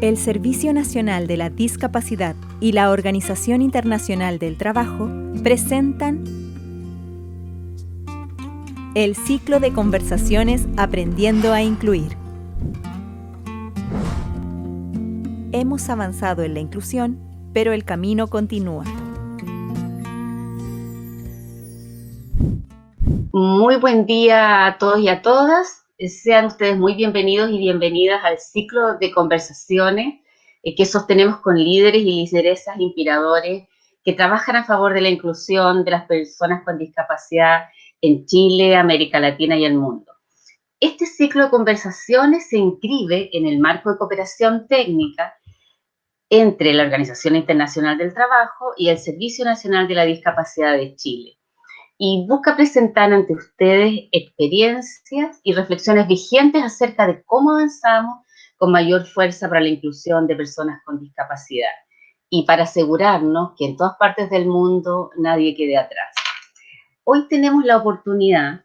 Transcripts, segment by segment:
El Servicio Nacional de la Discapacidad y la Organización Internacional del Trabajo presentan el ciclo de conversaciones Aprendiendo a Incluir. Hemos avanzado en la inclusión, pero el camino continúa. Muy buen día a todos y a todas. Sean ustedes muy bienvenidos y bienvenidas al ciclo de conversaciones que sostenemos con líderes y lideresas inspiradores que trabajan a favor de la inclusión de las personas con discapacidad en Chile, América Latina y el mundo. Este ciclo de conversaciones se inscribe en el marco de cooperación técnica entre la Organización Internacional del Trabajo y el Servicio Nacional de la Discapacidad de Chile, y busca presentar ante ustedes experiencias y reflexiones vigentes acerca de cómo avanzamos con mayor fuerza para la inclusión de personas con discapacidad y para asegurarnos que en todas partes del mundo nadie quede atrás. Hoy tenemos la oportunidad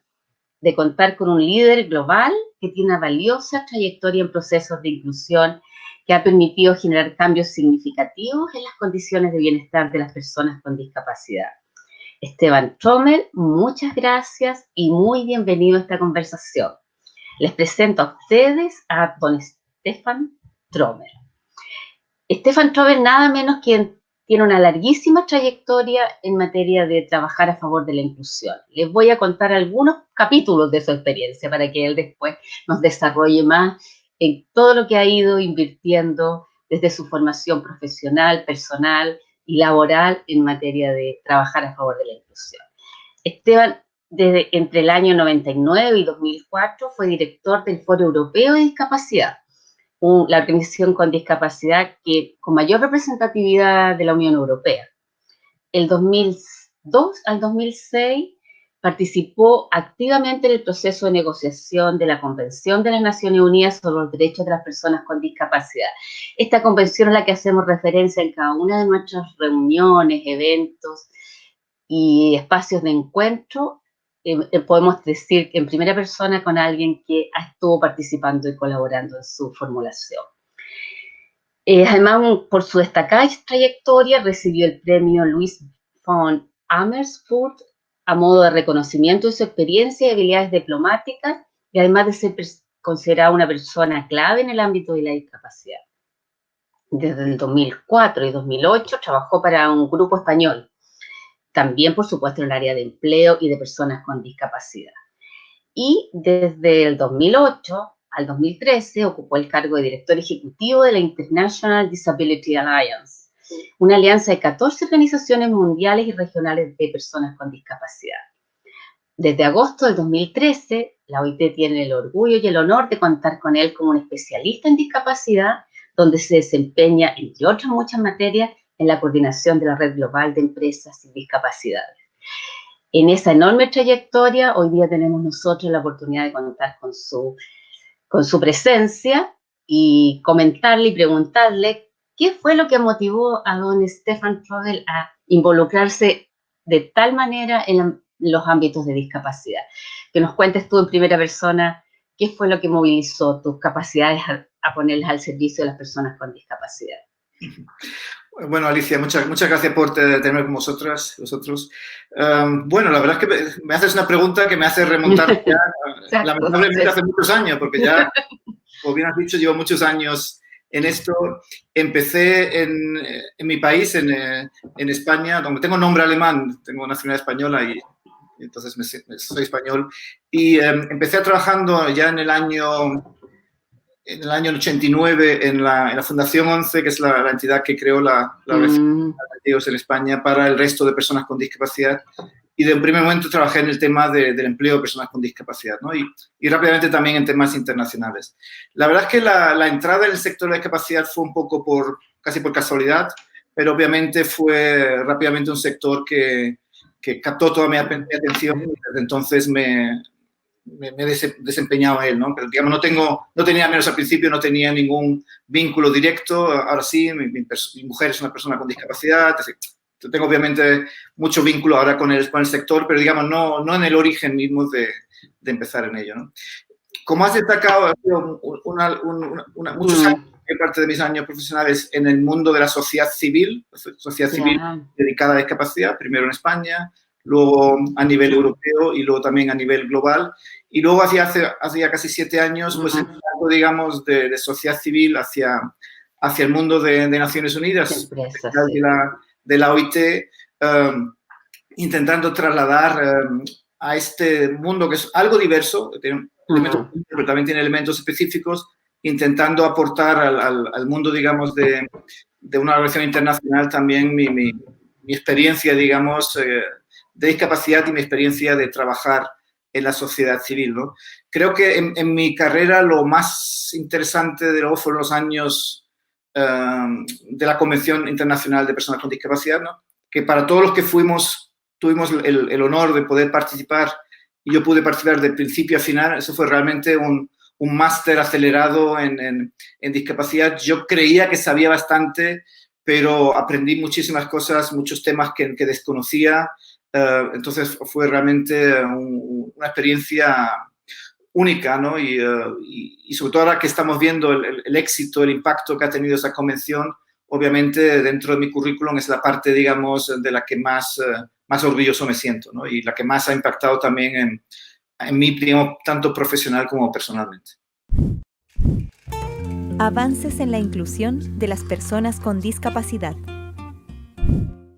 de contar con un líder global que tiene una valiosa trayectoria en procesos de inclusión que ha permitido generar cambios significativos en las condiciones de bienestar de las personas con discapacidad. Stefan Trommer, muchas gracias y muy bienvenido a esta conversación. Les presento a ustedes a don Stefan Trommer. Stefan Trommer nada menos que tiene una larguísima trayectoria en materia de trabajar a favor de la inclusión. Les voy a contar algunos capítulos de su experiencia para que él después nos desarrolle más en todo lo que ha ido invirtiendo desde su formación profesional, personal y laboral en materia de trabajar a favor de la inclusión. Esteban, entre el año 99 y 2004, fue director del Foro Europeo de Discapacidad, la organización con discapacidad con mayor representatividad de la Unión Europea. El 2002 al 2006 participó activamente en el proceso de negociación de la Convención de las Naciones Unidas sobre los Derechos de las Personas con Discapacidad. Esta convención es la que hacemos referencia en cada una de nuestras reuniones, eventos y espacios de encuentro. Podemos decir que en primera persona con alguien que estuvo participando y colaborando en su formulación. Además, por su destacada trayectoria, recibió el premio Louis von Amersfoort a modo de reconocimiento de su experiencia y habilidades diplomáticas, y además de ser considerada una persona clave en el ámbito de la discapacidad. Desde el 2004 y 2008 trabajó para un grupo español, también por supuesto en el área de empleo y de personas con discapacidad. Y desde el 2008 al 2013 ocupó el cargo de director ejecutivo de la International Disability Alliance, una alianza de 14 organizaciones mundiales y regionales de personas con discapacidad. Desde agosto del 2013, la OIT tiene el orgullo y el honor de contar con él como un especialista en discapacidad, donde se desempeña, entre otras muchas materias, en la coordinación de la Red Global de Empresas sin Discapacidades. En esa enorme trayectoria, hoy día tenemos nosotros la oportunidad de contar con su presencia y comentarle y preguntarle qué fue lo que motivó a don Stefan Trommer a involucrarse de tal manera en los ámbitos de discapacidad. Que nos cuentes tú en primera persona qué fue lo que movilizó tus capacidades a ponerlas al servicio de las personas con discapacidad. Bueno, Alicia, muchas gracias por tenerme con vosotros. Bueno, la verdad es que me haces una pregunta que me hace remontar ya, lamentablemente hace muchos años, porque ya, como bien has dicho, llevo muchos años en esto. Empecé en mi país, en España, donde tengo nombre alemán, tengo nacionalidad española y entonces soy español. Y empecé trabajando ya en el año 89 en la Fundación 11, que es la entidad que creó la red en España para el resto de personas con discapacidad. Y de un primer momento trabajé en el tema del empleo de personas con discapacidad, ¿no? Y rápidamente también en temas internacionales. La verdad es que la entrada en el sector de la discapacidad fue un poco casi por casualidad, pero obviamente fue rápidamente un sector que captó toda mi atención y desde entonces me he desempeñado en él, ¿no? Pero, digamos, no tenía, menos al principio, no tenía ningún vínculo directo. Ahora sí, mi mujer es una persona con discapacidad. Tengo, obviamente, mucho vínculo ahora con el sector, pero, digamos, no en el origen mismo de empezar en ello, ¿no? Como has destacado, ha sido muchos años mayor parte de mis años profesionales en el mundo de la sociedad civil dedicada a la discapacidad, primero en España, luego a nivel europeo y luego también a nivel global. Y luego hacía casi 7 años, pues, digamos, de sociedad civil hacia el mundo de Naciones Unidas, de la OIT, intentando trasladar a este mundo que es algo diverso, tiene elementos, pero también tiene elementos específicos, intentando aportar al mundo, digamos, de una organización internacional también mi experiencia, digamos, de discapacidad y mi experiencia de trabajar en la sociedad civil, ¿no? Creo que en mi carrera lo más interesante de luego fueron los años de la Convención Internacional de Personas con Discapacidad, ¿no? Que para todos los que tuvimos el honor de poder participar, y yo pude participar de principio a final, eso fue realmente un máster acelerado en discapacidad. Yo creía que sabía bastante, pero aprendí muchísimas cosas, muchos temas que desconocía. Entonces fue realmente una experiencia única, ¿no? Y sobre todo ahora que estamos viendo el éxito, el impacto que ha tenido esa convención, obviamente dentro de mi currículum es la parte, digamos, de la que más orgulloso me siento, ¿no? Y la que más ha impactado también en mí, digamos, tanto profesional como personalmente. Avances en la inclusión de las personas con discapacidad.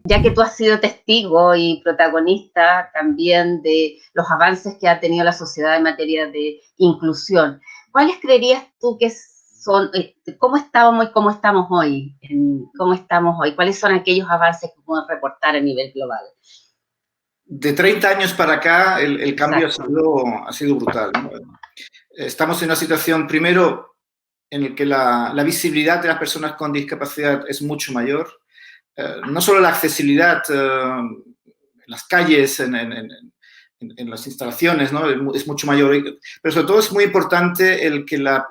Ya que tú has sido testigo y protagonista también de los avances que ha tenido la sociedad en materia de inclusión, ¿cuáles creerías tú que son, cómo estábamos y cómo estamos hoy? ¿Cuáles son aquellos avances que podemos reportar a nivel global? De 30 años para acá, el cambio ha sido brutal, ¿no? Estamos en una situación, primero, en la que la visibilidad de las personas con discapacidad es mucho mayor. No solo la accesibilidad en las calles, en las instalaciones, ¿no? Es mucho mayor, pero sobre todo es muy importante que la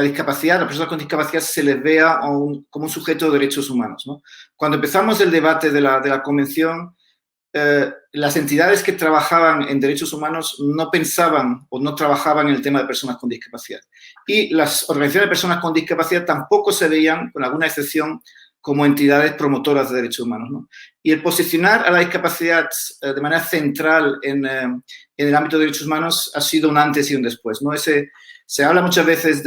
discapacidad, las personas con discapacidad se les vea como un sujeto de derechos humanos, ¿no? Cuando empezamos el debate de la convención, las entidades que trabajaban en derechos humanos no pensaban o no trabajaban en el tema de personas con discapacidad. Y las organizaciones de personas con discapacidad tampoco se veían, con alguna excepción, como entidades promotoras de derechos humanos, ¿no? Y el posicionar a la discapacidad de manera central en el ámbito de derechos humanos ha sido un antes y un después, ¿no? Se habla muchas veces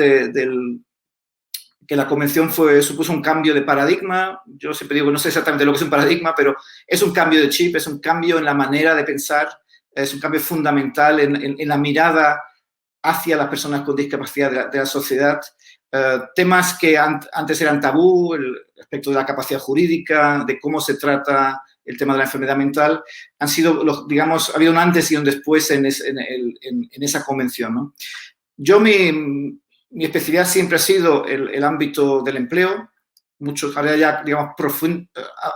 que la convención supuso un cambio de paradigma. Yo siempre digo, no sé exactamente lo que es un paradigma, pero es un cambio de chip, es un cambio en la manera de pensar, es un cambio fundamental en la mirada hacia las personas con discapacidad de la sociedad. Temas que antes eran tabú, el aspecto de la capacidad jurídica, de cómo se trata el tema de la enfermedad mental, han sido, digamos, ha habido un antes y un después en esa convención, ¿no? Yo, mi especialidad siempre ha sido el ámbito del empleo. Ahora ya, digamos,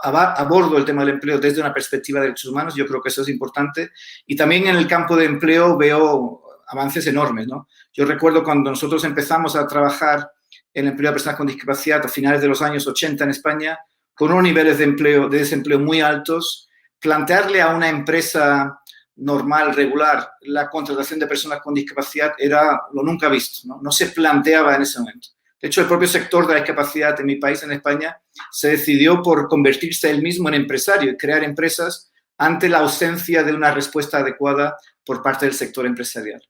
abordo el tema del empleo desde una perspectiva de derechos humanos. Yo creo que eso es importante. Y también en el campo de empleo veo avances enormes, ¿no? Yo recuerdo cuando nosotros empezamos a trabajar en el empleo de personas con discapacidad a finales de los años 80 en España, con unos niveles de desempleo muy altos, plantearle a una empresa normal, regular, la contratación de personas con discapacidad era lo nunca visto, ¿no? No se planteaba en ese momento. De hecho, el propio sector de la discapacidad en mi país, en España, se decidió por convertirse él mismo en empresario y crear empresas ante la ausencia de una respuesta adecuada por parte del sector empresarial.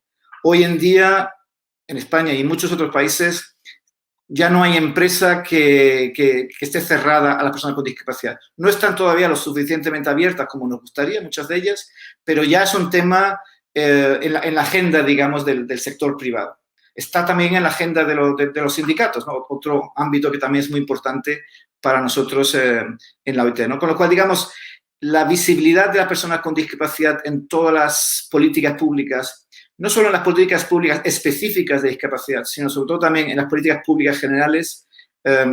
Hoy en día, en España y en muchos otros países, ya no hay empresa que esté cerrada a las personas con discapacidad. No están todavía lo suficientemente abiertas como nos gustaría, muchas de ellas, pero ya es un tema en la agenda, digamos, del sector privado. Está también en la agenda de los sindicatos, ¿no? Otro ámbito que también es muy importante para nosotros en la OIT, ¿no? Con lo cual, digamos, la visibilidad de las personas con discapacidad en todas las políticas públicas, no solo en las políticas públicas específicas de discapacidad, sino sobre todo también en las políticas públicas generales, ha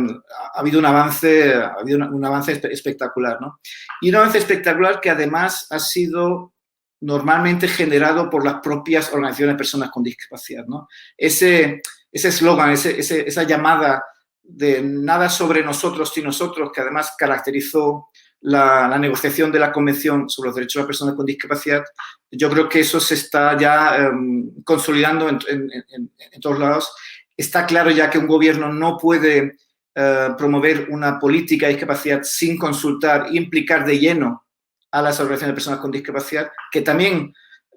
habido un avance espectacular, ¿no? Y un avance espectacular que además ha sido normalmente generado por las propias organizaciones de personas con discapacidad, ¿no? Ese eslogan, esa llamada de nada sobre nosotros sin nosotros, que además caracterizó la negociación de la Convención sobre los Derechos de las Personas con Discapacidad, yo creo que eso se está ya consolidando en todos lados. está claro ya que un gobierno no puede promover una política de discapacidad sin consultar e implicar de lleno a las organizaciones de personas con discapacidad, que también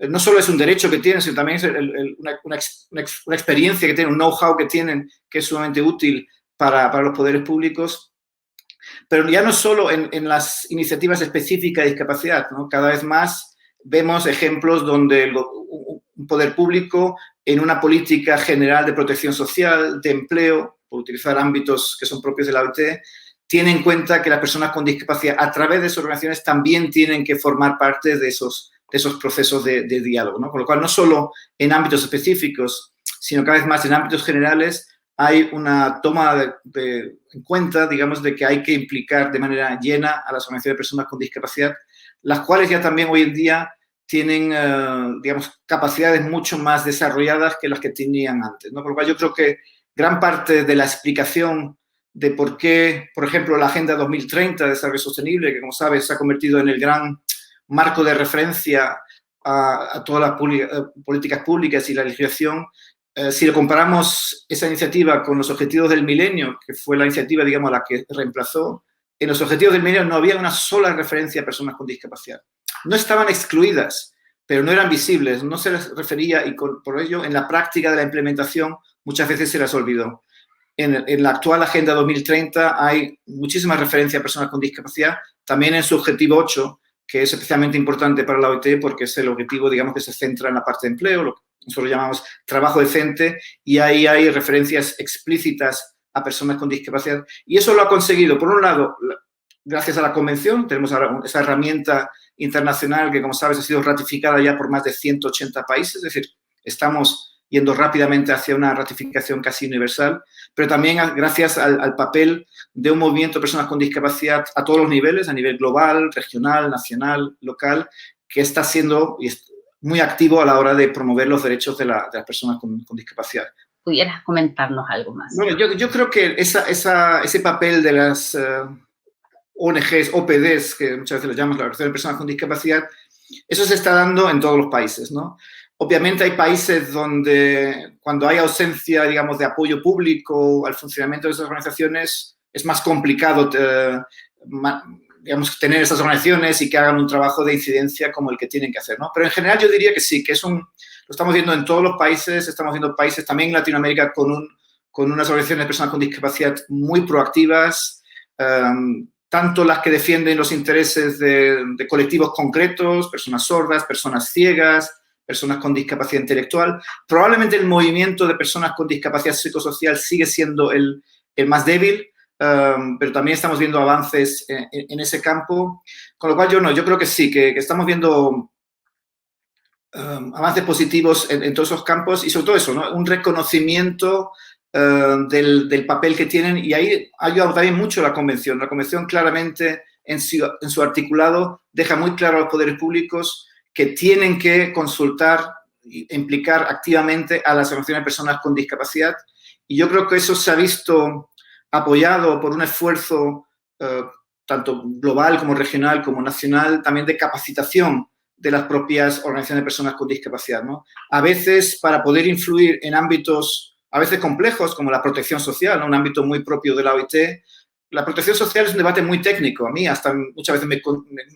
no solo es un derecho que tienen, sino también es una experiencia que tienen, un know-how que tienen, que es sumamente útil para los poderes públicos. Pero ya no solo en las iniciativas específicas de discapacidad, ¿no? Cada vez más vemos ejemplos donde un poder público en una política general de protección social, de empleo, por utilizar ámbitos que son propios de la OIT, tiene en cuenta que las personas con discapacidad a través de sus organizaciones también tienen que formar parte de esos procesos de diálogo, ¿no? Con lo cual, no solo en ámbitos específicos, sino cada vez más en ámbitos generales, hay una toma en cuenta, digamos, de que hay que implicar de manera llena a las organizaciones de personas con discapacidad, las cuales ya también hoy en día tienen, digamos, capacidades mucho más desarrolladas que las que tenían antes, ¿no? Por lo cual yo creo que gran parte de la explicación de por qué, por ejemplo, la Agenda 2030 de Desarrollo Sostenible, que como sabes se ha convertido en el gran marco de referencia a todas las políticas públicas y la legislación, si lo comparamos esa iniciativa con los Objetivos del Milenio, que fue la iniciativa, digamos, la que reemplazó, en los Objetivos del Milenio no había una sola referencia a personas con discapacidad. No estaban excluidas, pero no eran visibles, no se les refería y por ello en la práctica de la implementación muchas veces se las olvidó. En la actual Agenda 2030 hay muchísimas referencias a personas con discapacidad, también en su Objetivo 8, que es especialmente importante para la OIT porque es el objetivo, digamos, que se centra en la parte de empleo, lo que nosotros llamamos trabajo decente, y ahí hay referencias explícitas a personas con discapacidad. Y eso lo ha conseguido, por un lado, gracias a la Convención, tenemos ahora esa herramienta internacional que, como sabes, ha sido ratificada ya por más de 180 países, es decir, estamos yendo rápidamente hacia una ratificación casi universal, pero también gracias al papel de un movimiento de personas con discapacidad a todos los niveles, a nivel global, regional, nacional, local, que está siendo muy activo a la hora de promover los derechos de las personas con discapacidad. ¿Pudieras comentarnos algo más? Bueno, yo creo que ese papel de las ONGs, OPDs, que muchas veces lo llamamos la Organización de Personas con Discapacidad, eso se está dando en todos los países, ¿no? Obviamente hay países donde cuando hay ausencia, digamos, de apoyo público al funcionamiento de esas organizaciones, es más complicado, digamos, tener esas organizaciones y que hagan un trabajo de incidencia como el que tienen que hacer, ¿no? Pero en general yo diría que sí, que lo estamos viendo en todos los países, estamos viendo países también en Latinoamérica con unas organizaciones de personas con discapacidad muy proactivas, tanto las que defienden los intereses de colectivos concretos, personas sordas, personas ciegas, personas con discapacidad intelectual. Probablemente el movimiento de personas con discapacidad psicosocial sigue siendo el más débil, pero también estamos viendo avances en ese campo, con lo cual yo creo que sí, que estamos viendo avances positivos en todos esos campos y sobre todo eso, ¿no? Un reconocimiento del papel que tienen, y ahí ha ayudado también mucho la Convención. La Convención claramente en su articulado deja muy claro a los poderes públicos que tienen que consultar e implicar activamente a las organizaciones de personas con discapacidad, y yo creo que eso se ha visto apoyado por un esfuerzo tanto global como regional como nacional, también de capacitación de las propias organizaciones de personas con discapacidad, ¿no? A veces, para poder influir en ámbitos a veces complejos, como la protección social, ¿no? Un ámbito muy propio de la OIT, la protección social es un debate muy técnico. A mí hasta muchas veces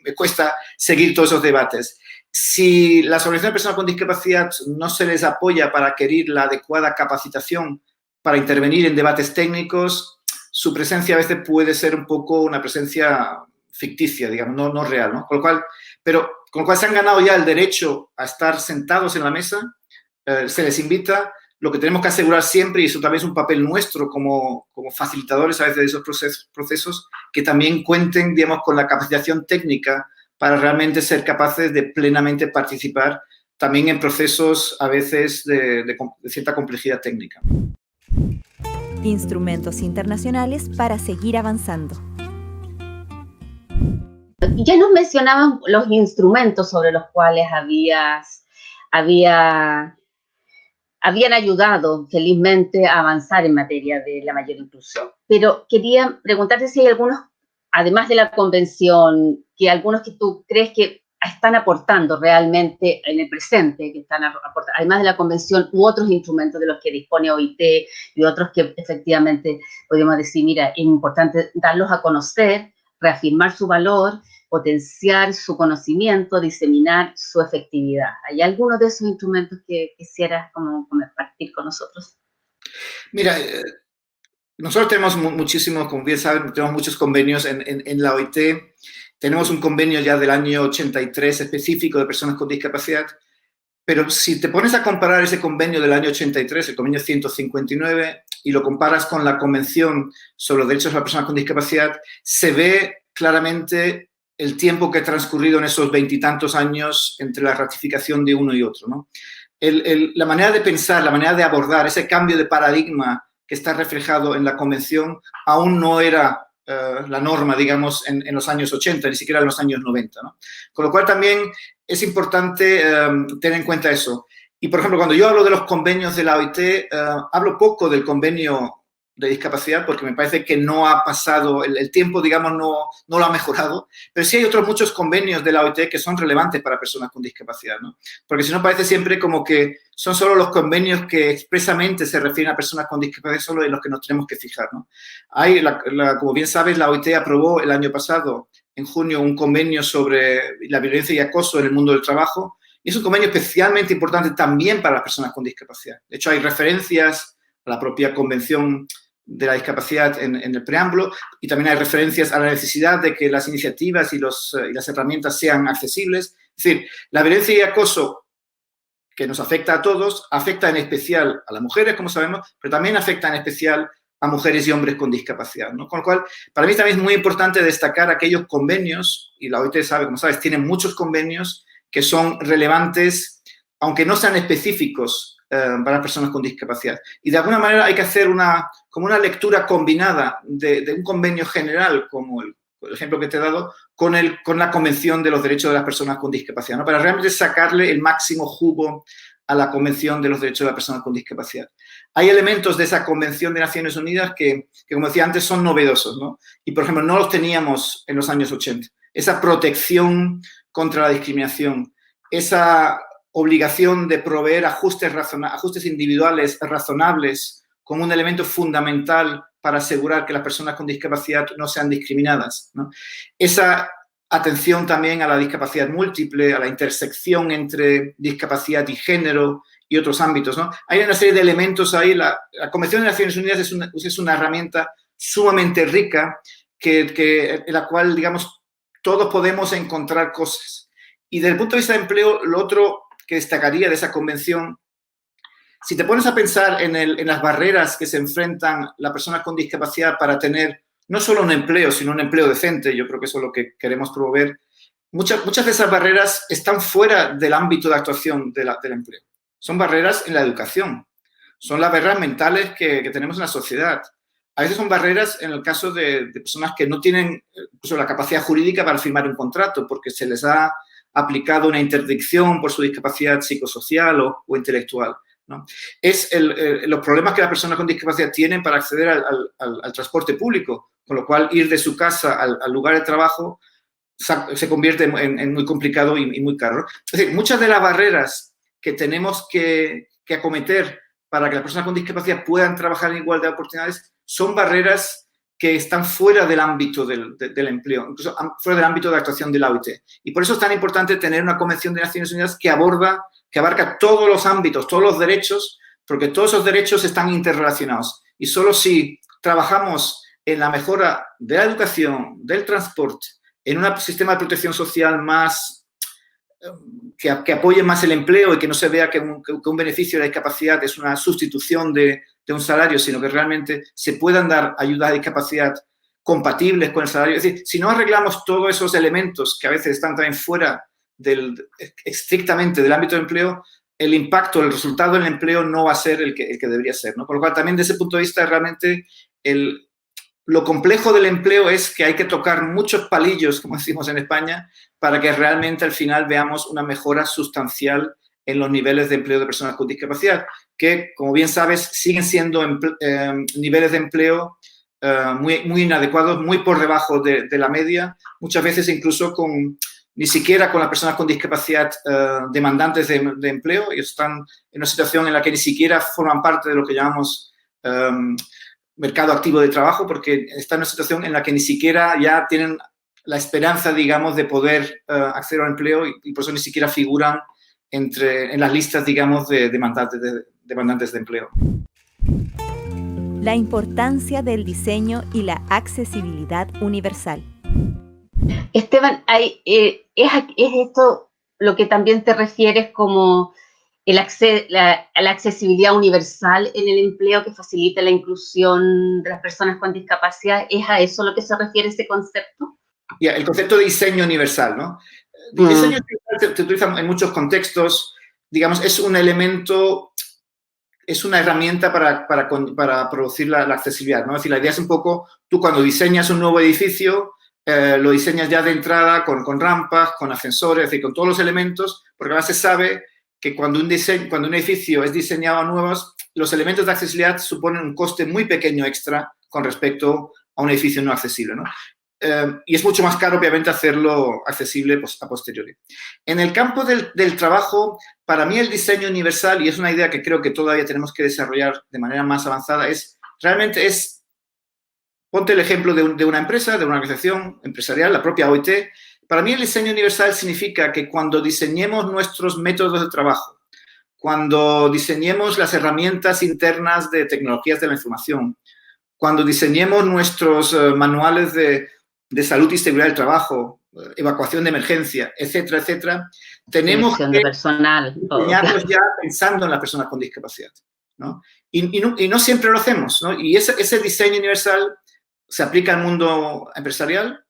me cuesta seguir todos esos debates. Si las organizaciones de personas con discapacidad no se les apoya para adquirir la adecuada capacitación para intervenir en debates técnicos, su presencia a veces puede ser un poco una presencia ficticia, digamos, no real, ¿no? Con lo cual se han ganado ya el derecho a estar sentados en la mesa, se les invita. Lo que tenemos que asegurar siempre, y eso también es un papel nuestro como facilitadores a veces de esos procesos, que también cuenten, digamos, con la capacitación técnica para realmente ser capaces de plenamente participar también en procesos a veces de cierta complejidad técnica. Instrumentos internacionales para seguir avanzando. Ya nos mencionaban los instrumentos sobre los cuales habían ayudado felizmente a avanzar en materia de la mayor inclusión. Pero quería preguntarte si hay algunos, además de la Convención, algunos que tú crees que están aportando realmente en el presente, que están aportando, además de la convención u otros instrumentos de los que dispone OIT y otros que efectivamente podemos decir, mira, es importante darlos a conocer, reafirmar su valor, potenciar su conocimiento, diseminar su efectividad. ¿Hay algunos de esos instrumentos que quisieras como compartir con nosotros? Mira, nosotros tenemos muchísimos, como bien saben, tenemos muchos convenios en la OIT. Tenemos un convenio ya del año 83 específico de personas con discapacidad, pero si te pones a comparar ese convenio del año 83, el convenio 159, y lo comparas con la Convención sobre los Derechos de las Personas con Discapacidad, se ve claramente el tiempo que ha transcurrido en esos veintitantos años entre la ratificación de uno y otro, ¿no? La manera de pensar, la manera de abordar ese cambio de paradigma que está reflejado en la Convención aún no era la norma, digamos, en los años 80, ni siquiera en los años 90, ¿no? Con lo cual también es importante tener en cuenta eso. Y, por ejemplo, cuando yo hablo de los convenios de la OIT, hablo poco del convenio de discapacidad porque me parece que no ha pasado, el tiempo, digamos, no lo ha mejorado, pero sí hay otros muchos convenios de la OIT que son relevantes para personas con discapacidad, ¿no? Porque si no parece siempre como que son solo los convenios que expresamente se refieren a personas con discapacidad solo en los que nos tenemos que fijar, ¿no? Hay, como bien sabes, la OIT aprobó el año pasado, en junio, un convenio sobre la violencia y acoso en el mundo del trabajo, y es un convenio especialmente importante también para las personas con discapacidad. De hecho, hay referencias a la propia Convención de la Discapacidad en el preámbulo, y también hay referencias a la necesidad de que las iniciativas y las herramientas sean accesibles. Es decir, la violencia y acoso que nos afecta a todos, afecta en especial a las mujeres, como sabemos, pero también afecta en especial a mujeres y hombres con discapacidad, ¿no? Con lo cual, para mí también es muy importante destacar aquellos convenios, y la OIT sabe, como sabes, tiene muchos convenios que son relevantes, aunque no sean específicos para personas con discapacidad. Y de alguna manera hay que hacer como una lectura combinada de un convenio general, como el ejemplo que te he dado, con la Convención de los Derechos de las Personas con Discapacidad, ¿no? Para realmente sacarle el máximo jugo a la Convención de los Derechos de las Personas con Discapacidad. Hay elementos de esa Convención de Naciones Unidas que, como decía antes, son novedosos, ¿no? Y, por ejemplo, no los teníamos en los años 80. Esa protección contra la discriminación, esa obligación de proveer ajustes individuales razonables como un elemento fundamental para asegurar que las personas con discapacidad no sean discriminadas, ¿no? Esa atención también a la discapacidad múltiple, a la intersección entre discapacidad y género y otros ámbitos, ¿no? Hay una serie de elementos ahí. La Convención de Naciones Unidas es una herramienta sumamente rica en la cual, digamos, todos podemos encontrar cosas. Y desde el punto de vista de empleo, lo otro que destacaría de esa convención, si te pones a pensar en las barreras que se enfrentan las personas con discapacidad para tener no solo un empleo, sino un empleo decente, yo creo que eso es lo que queremos promover, muchas de esas barreras están fuera del ámbito de actuación del empleo. Son barreras en la educación, son las barreras mentales que tenemos en la sociedad. A veces son barreras en el caso de personas que no tienen incluso la capacidad jurídica para firmar un contrato porque se les ha aplicado una interdicción por su discapacidad psicosocial o intelectual, ¿no? Es los problemas que las personas con discapacidad tienen para acceder al transporte público, con lo cual ir de su casa al lugar de trabajo se convierte en muy complicado y muy caro. Es decir, muchas de las barreras que tenemos que acometer para que las personas con discapacidad puedan trabajar en igualdad de oportunidades son barreras que están fuera del ámbito del empleo, incluso fuera del ámbito de actuación de la OIT. Y por eso es tan importante tener una Convención de Naciones Unidas que abarca todos los ámbitos, todos los derechos, porque todos esos derechos están interrelacionados. Y solo si trabajamos en la mejora de la educación, del transporte, en un sistema de protección social más que apoye más el empleo y que no se vea que un beneficio de la discapacidad es una sustitución de un salario, sino que realmente se puedan dar ayudas de discapacidad compatibles con el salario. Es decir, si no arreglamos todos esos elementos que a veces están también fuera estrictamente del ámbito del empleo, el impacto, el resultado del empleo no va a ser el que debería ser, ¿no? Por lo cual, también desde ese punto de vista, realmente lo complejo del empleo es que hay que tocar muchos palillos, como decimos en España, para que realmente al final veamos una mejora sustancial en los niveles de empleo de personas con discapacidad, que, como bien sabes, siguen siendo niveles de empleo muy inadecuados, muy por debajo de la media, muchas veces incluso con ni siquiera con las personas con discapacidad demandantes de empleo. Ellos están en una situación en la que ni siquiera forman parte de lo que llamamos mercado activo de trabajo, porque están en una situación en la que ni siquiera ya tienen la esperanza, digamos, de poder acceder al empleo y por eso ni siquiera figuran en las listas, digamos, de demandantes de empleo. La importancia del diseño y la accesibilidad universal. Esteban, ¿es esto lo que también te refieres como la accesibilidad universal en el empleo que facilita la inclusión de las personas con discapacidad? ¿Es a eso lo que se refiere ese concepto? El concepto de diseño universal, ¿no? El diseño universal se utiliza en muchos contextos, digamos, es un elemento, es una herramienta para producir la accesibilidad, ¿no? Es decir, la idea es un poco, tú cuando diseñas un nuevo edificio, lo diseñas ya de entrada con rampas, con ascensores, es decir, con todos los elementos, porque ahora se sabe que cuando un edificio es diseñado a nuevos, los elementos de accesibilidad suponen un coste muy pequeño extra con respecto a un edificio no accesible, ¿no? Y es mucho más caro, obviamente, hacerlo accesible a posteriori. En el campo del trabajo, para mí el diseño universal, y es una idea que creo que todavía tenemos que desarrollar de manera más avanzada, ponte el ejemplo de una empresa, de una organización empresarial, la propia OIT. Para mí el diseño universal significa que cuando diseñemos nuestros métodos de trabajo, cuando diseñemos las herramientas internas de tecnologías de la información, cuando diseñemos nuestros manuales de salud y seguridad del trabajo, evacuación de emergencia, etcétera, etcétera, tenemos que diseñarlos ya pensando en las personas con discapacidad, ¿no? Y no siempre lo hacemos, ¿no? Y ese diseño universal se aplica al mundo empresarial,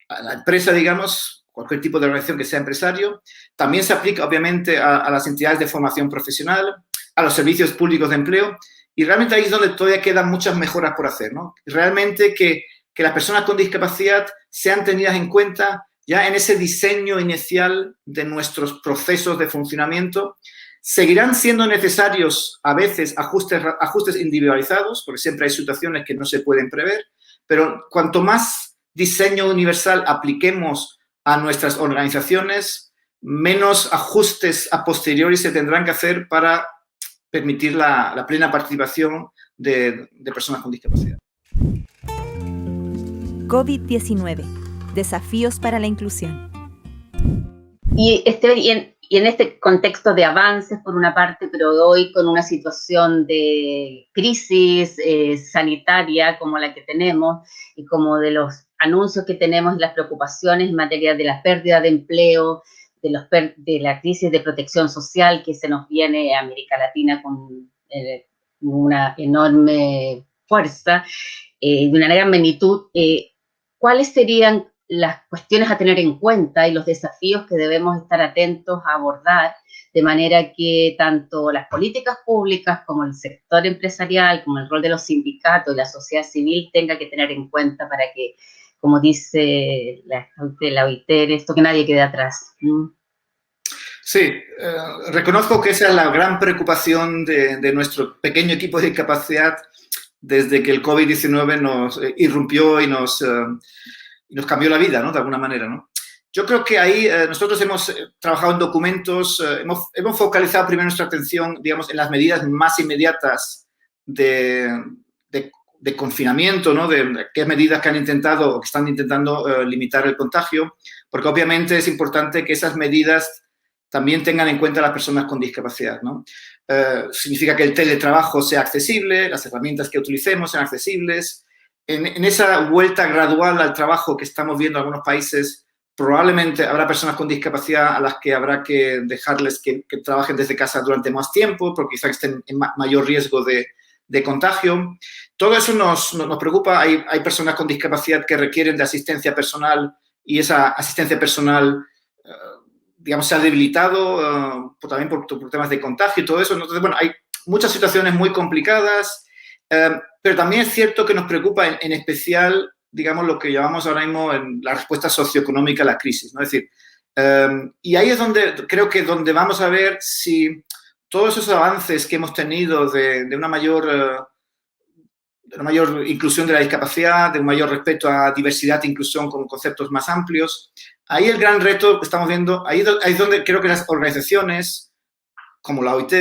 a la empresa, digamos, cualquier tipo de organización que sea empresario. También se aplica, obviamente, a las entidades de formación profesional, a los servicios públicos de empleo. Y realmente ahí es donde todavía quedan muchas mejoras por hacer, ¿no? Realmente que las personas con discapacidad sean tenidas en cuenta ya en ese diseño inicial de nuestros procesos de funcionamiento. Seguirán siendo necesarios a veces ajustes individualizados, porque siempre hay situaciones que no se pueden prever, pero cuanto más diseño universal apliquemos a nuestras organizaciones, menos ajustes a posteriori se tendrán que hacer para permitir la plena participación de personas con discapacidad. COVID-19. Desafíos para la inclusión. Y en este contexto de avances, por una parte, pero hoy con una situación de crisis sanitaria como la que tenemos y como de los anuncios que tenemos y las preocupaciones en materia de la pérdida de empleo, de la crisis de protección social que se nos viene a América Latina con una enorme fuerza, de una gran magnitud, ¿cuáles serían las cuestiones a tener en cuenta y los desafíos que debemos estar atentos a abordar, de manera que tanto las políticas públicas como el sector empresarial, como el rol de los sindicatos y la sociedad civil tenga que tener en cuenta para que, como dice la OIT, esto que nadie quede atrás? Sí, reconozco que esa es la gran preocupación de nuestro pequeño equipo de discapacidad desde que el COVID-19 nos irrumpió y nos cambió la vida, ¿no? De alguna manera, ¿no? Yo creo que ahí nosotros hemos trabajado en documentos, hemos focalizado primero nuestra atención, digamos, en las medidas más inmediatas de confinamiento, ¿no? De qué medidas que han intentado o que están intentando limitar el contagio, porque obviamente es importante que esas medidas también tengan en cuenta a las personas con discapacidad, ¿no? Significa que el teletrabajo sea accesible, las herramientas que utilicemos sean accesibles. En esa vuelta gradual al trabajo que estamos viendo en algunos países, probablemente habrá personas con discapacidad a las que habrá que dejarles que trabajen desde casa durante más tiempo, porque quizás estén en mayor riesgo de contagio. Todo eso nos preocupa. Hay personas con discapacidad que requieren de asistencia personal y esa asistencia personal, digamos, se ha debilitado también por temas de contagio y todo eso. Entonces, bueno, hay muchas situaciones muy complicadas, pero también es cierto que nos preocupa en especial, digamos, lo que llamamos ahora mismo en la respuesta socioeconómica a la crisis, ¿no? Es decir, y ahí es donde creo que donde vamos a ver si todos esos avances que hemos tenido de una mayor una mayor inclusión de la discapacidad, de un mayor respeto a diversidad e inclusión con conceptos más amplios. Ahí el gran reto que estamos viendo, ahí es donde creo que las organizaciones, como la OIT,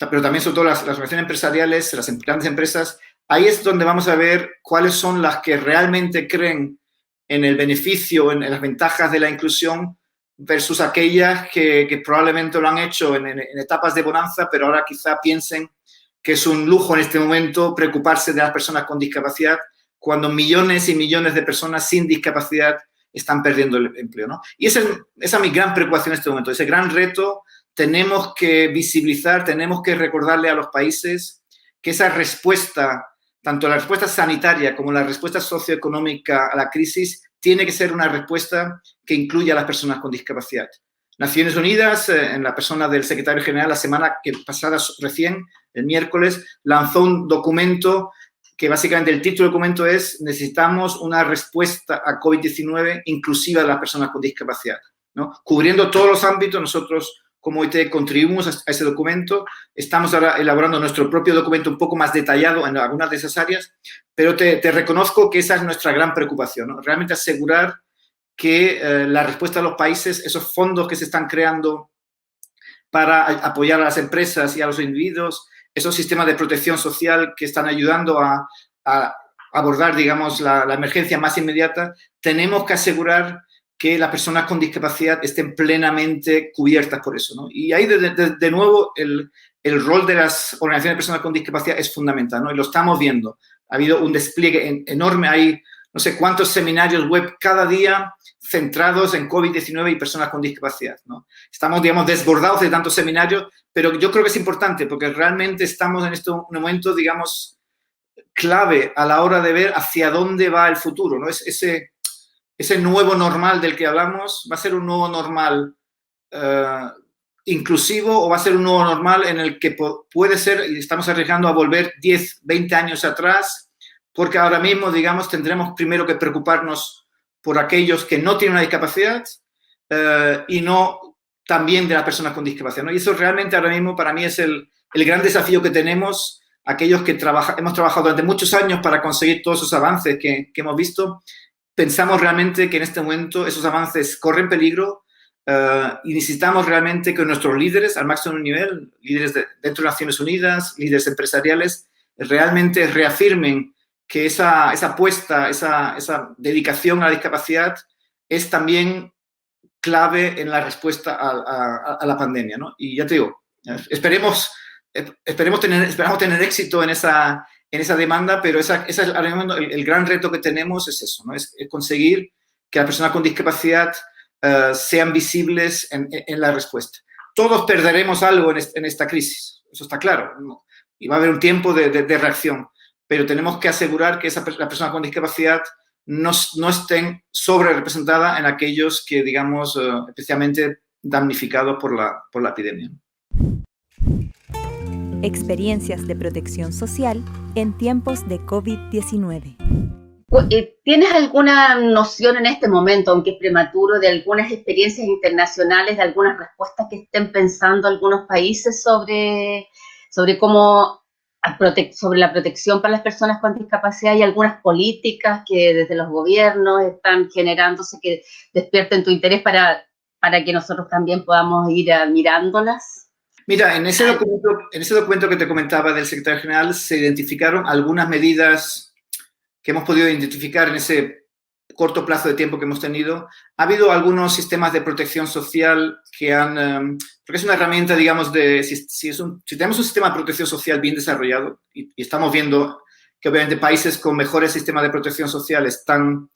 pero también sobre todo las organizaciones empresariales, las grandes empresas, ahí es donde vamos a ver cuáles son las que realmente creen en el beneficio, en las ventajas de la inclusión, versus aquellas que probablemente lo han hecho en etapas de bonanza, pero ahora quizá piensen que es un lujo en este momento preocuparse de las personas con discapacidad cuando millones y millones de personas sin discapacidad están perdiendo el empleo, ¿no? Y esa es mi gran preocupación en este momento, ese gran reto. Tenemos que visibilizar, tenemos que recordarle a los países que esa respuesta, tanto la respuesta sanitaria como la respuesta socioeconómica a la crisis, tiene que ser una respuesta que incluya a las personas con discapacidad. Naciones Unidas, en la persona del secretario general, la semana pasada recién, el miércoles, lanzó un documento que básicamente el título del documento es necesitamos una respuesta a COVID-19 inclusiva de las personas con discapacidad, ¿no? Cubriendo todos los ámbitos, nosotros como OIT contribuimos a ese documento. Estamos ahora elaborando nuestro propio documento un poco más detallado en algunas de esas áreas, pero te reconozco que esa es nuestra gran preocupación, ¿no? Realmente asegurar que la respuesta de los países, esos fondos que se están creando para apoyar a las empresas y a los individuos, esos sistemas de protección social que están ayudando a abordar, digamos, la emergencia más inmediata, tenemos que asegurar que las personas con discapacidad estén plenamente cubiertas por eso, ¿no? Y ahí, de nuevo, el rol de las organizaciones de personas con discapacidad es fundamental, ¿no? Y lo estamos viendo. Ha habido un despliegue enorme. Hay no sé cuántos seminarios web cada día centrados en COVID-19 y personas con discapacidad, ¿no? Estamos, digamos, desbordados de tantos seminarios, pero yo creo que es importante porque realmente estamos en este momento, digamos, clave a la hora de ver hacia dónde va el futuro, ¿no? Ese nuevo normal del que hablamos, ¿va a ser un nuevo normal inclusivo o va a ser un nuevo normal en el que puede ser, y estamos arriesgando a volver 10, 20 años atrás? Porque ahora mismo, digamos, tendremos primero que preocuparnos por aquellos que no tienen una discapacidad y no también de las personas con discapacidad, ¿no? Y eso realmente ahora mismo para mí es el gran desafío que tenemos, aquellos que hemos trabajado durante muchos años para conseguir todos esos avances que hemos visto. Pensamos realmente que en este momento esos avances corren peligro y necesitamos realmente que nuestros líderes al máximo nivel, líderes dentro de Naciones Unidas, líderes empresariales, realmente reafirmen que esa apuesta, esa dedicación a la discapacidad es también clave en la respuesta a la pandemia, ¿no? Y ya te digo, esperemos tener éxito en esa demanda, pero esa es el gran reto que tenemos es eso, ¿no? Es conseguir que las personas con discapacidad sean visibles en la respuesta. Todos perderemos algo en esta crisis, eso está claro, ¿no? Y va a haber un tiempo de reacción, pero tenemos que asegurar que las personas con discapacidad no estén sobre representadas en aquellos que, digamos, especialmente damnificados por la epidemia. Experiencias de protección social en tiempos de COVID-19. ¿Tienes alguna noción en este momento, aunque es prematuro, de algunas experiencias internacionales, de algunas respuestas que estén pensando algunos países sobre cómo sobre la protección para las personas con discapacidad y algunas políticas que desde los gobiernos están generándose que despierten tu interés para que nosotros también podamos ir mirándolas? Mira, en ese documento que te comentaba del secretario general se identificaron algunas medidas que hemos podido identificar en ese corto plazo de tiempo que hemos tenido. Ha habido algunos sistemas de protección social que han... porque es una herramienta, digamos, si tenemos un sistema de protección social bien desarrollado y estamos viendo que obviamente países con mejores sistemas de protección social están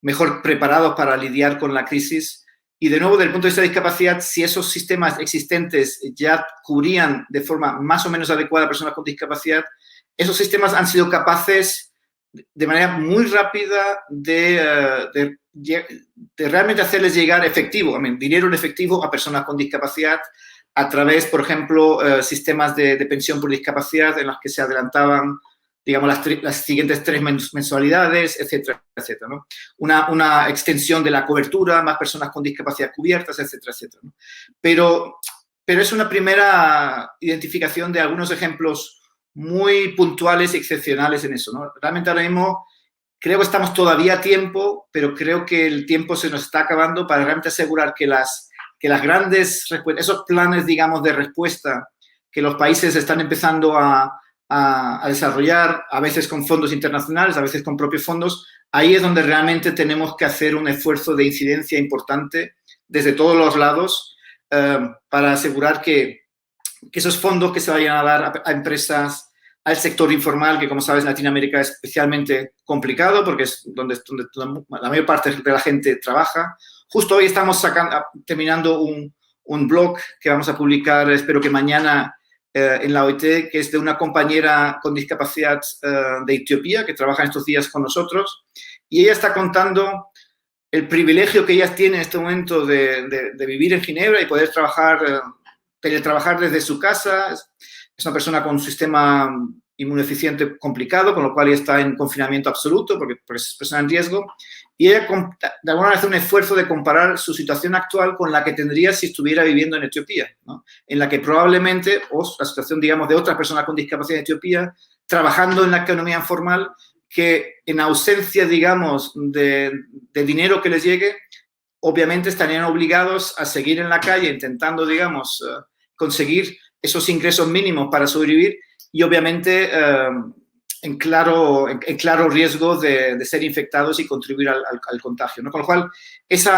mejor preparados para lidiar con la crisis. Y de nuevo, desde el punto de vista de discapacidad, si esos sistemas existentes ya cubrían de forma más o menos adecuada a personas con discapacidad, esos sistemas han sido capaces de manera muy rápida de realmente hacerles llegar dinero en efectivo a personas con discapacidad a través, por ejemplo, sistemas de pensión por discapacidad en los que se adelantaban, digamos, las siguientes 3 mensualidades, etcétera, etcétera, ¿no? Una extensión de la cobertura, más personas con discapacidad cubiertas, etcétera, etcétera, ¿no? Pero es una primera identificación de algunos ejemplos muy puntuales y excepcionales en eso, ¿no? Realmente ahora mismo creo que estamos todavía a tiempo, pero creo que el tiempo se nos está acabando para realmente asegurar que las grandes, esos planes, digamos, de respuesta que los países están empezando a desarrollar, a veces con fondos internacionales, a veces con propios fondos, ahí es donde realmente tenemos que hacer un esfuerzo de incidencia importante desde todos los lados para asegurar que esos fondos que se vayan a dar a empresas, al sector informal, que como sabes en Latinoamérica es especialmente complicado porque es donde la mayor parte de la gente trabaja. Justo hoy estamos terminando un blog que vamos a publicar, espero que mañana, en la OIT, que es de una compañera con discapacidad de Etiopía que trabaja estos días con nosotros, y ella está contando el privilegio que ella tiene en este momento de vivir en Ginebra y poder teletrabajar desde su casa. Es una persona con un sistema inmunodeficiente complicado, con lo cual ella está en confinamiento absoluto porque es persona en riesgo. Y ella, de alguna manera, hace un esfuerzo de comparar su situación actual con la que tendría si estuviera viviendo en Etiopía, ¿no? En la que probablemente, o la situación, digamos, de otras personas con discapacidad en Etiopía, trabajando en la economía informal, que en ausencia, digamos, de dinero que les llegue, obviamente estarían obligados a seguir en la calle intentando, digamos, conseguir esos ingresos mínimos para sobrevivir y, obviamente, en claro riesgo de ser infectados y contribuir al contagio, ¿no? Con lo cual, ese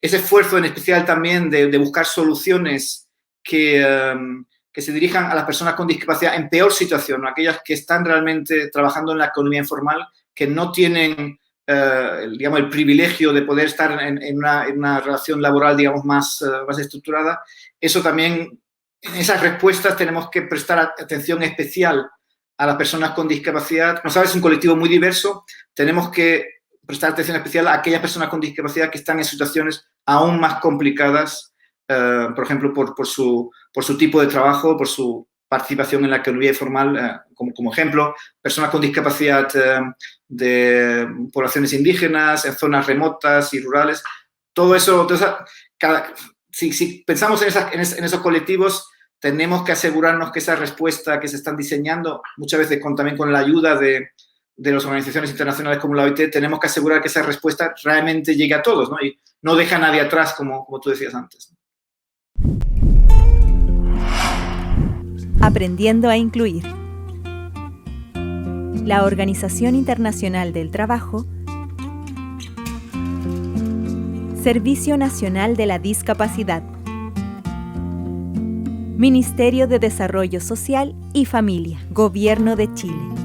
esfuerzo en especial también de buscar soluciones que se dirijan a las personas con discapacidad en peor situación, ¿no? Aquellas que están realmente trabajando en la economía informal, que no tienen, digamos, el privilegio de poder estar en una relación laboral, digamos, más estructurada. Eso también, en esas respuestas tenemos que prestar atención especial a las personas con discapacidad. Como sabes, es un colectivo muy diverso. Tenemos que prestar atención especial a aquellas personas con discapacidad que están en situaciones aún más complicadas, por ejemplo, por su tipo de trabajo, por su participación en la economía informal, como ejemplo, personas con discapacidad de poblaciones indígenas, en zonas remotas y rurales. Todo eso, si pensamos en esos colectivos, tenemos que asegurarnos que esa respuesta que se están diseñando, muchas veces también con la ayuda de las organizaciones internacionales como la OIT, tenemos que asegurar que esa respuesta realmente llegue a todos, ¿no? Y no deja a nadie atrás, como tú decías antes. Aprendiendo a incluir. La Organización Internacional del Trabajo, Servicio Nacional de la Discapacidad, Ministerio de Desarrollo Social y Familia, Gobierno de Chile.